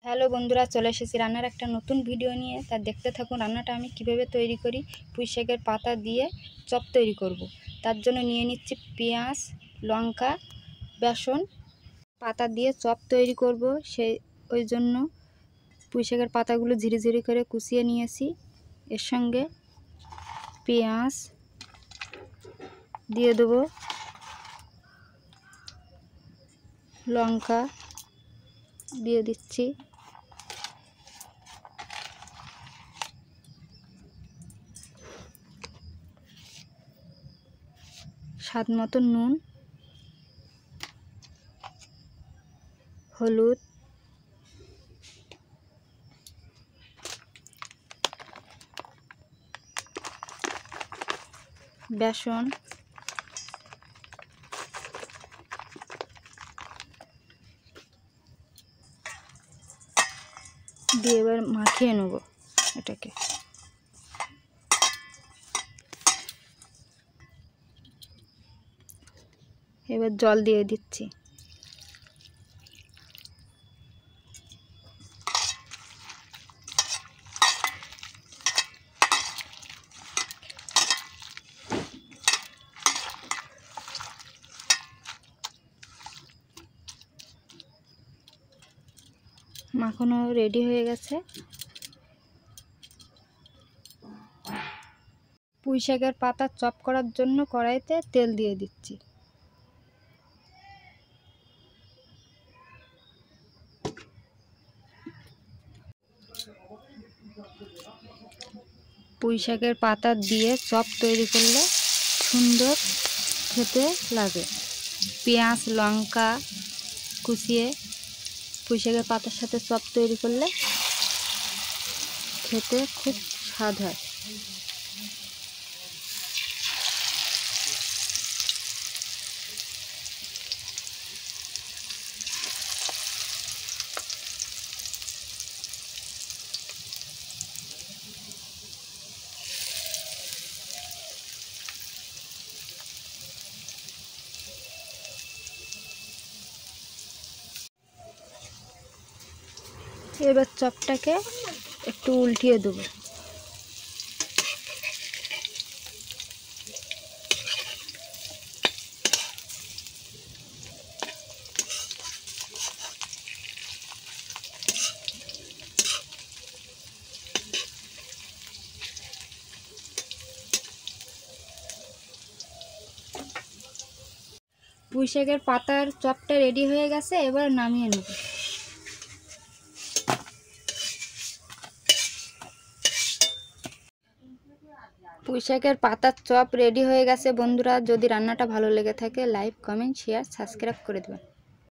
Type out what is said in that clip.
Hello বন্ধুরা, চলে এসেছি রান্নার একটা নতুন ভিডিও নিয়ে। তা দেখতে থাকুন রান্নাটা আমি কিভাবে তৈরি করি। পুঁই শাকের পাতা দিয়ে চপ তৈরি করব। তার জন্য নিয়ে নিচ্ছি পেঁয়াজ, লঙ্কা, বেসন। পাতা দিয়ে চপ তৈরি করব, ওই জন্য পুঁই শাকের পাতাগুলো ঝিরি ঝিরি করে কুচিয়ে নিয়েছি। এর সঙ্গে পেঁয়াজ দিয়ে দেবো, লঙ্কা দিয়ে দিচ্ছি, স্বাদ মতো নুন, হলুদ, বেসন দিয়ে এবার মাখিয়ে নেব এটাকে। এবার জল দিয়ে দিচ্ছি। মাখানো রেডি হয়ে গেছে। পুঁই শাকের পাতা চপ করার জন্য কড়াইতে তেল দিয়ে দিচ্ছি। পুঁই শাকের পাতা দিয়ে চপ তৈরি করলে সুন্দর খেতে লাগে। পেঁয়াজ, লঙ্কা কুচিয়ে পুঁই শাকের পাতার সাথে চপ তৈরি করলে খেতে খুব স্বাদ হয়। এবার চপটাকে একটু উল্টিয়ে দেবো। পুঁই শাকের পাতার চপটা রেডি হয়ে গেছে, এবার নামিয়ে নেব। পুঁই শাকের পাতার চপ রেডি হয়ে গেছে বন্ধুরা। যদি রান্নাটা ভালো লেগে থাকে লাইক, কমেন্ট, শেয়ার, সাবস্ক্রাইব করে দেবেন।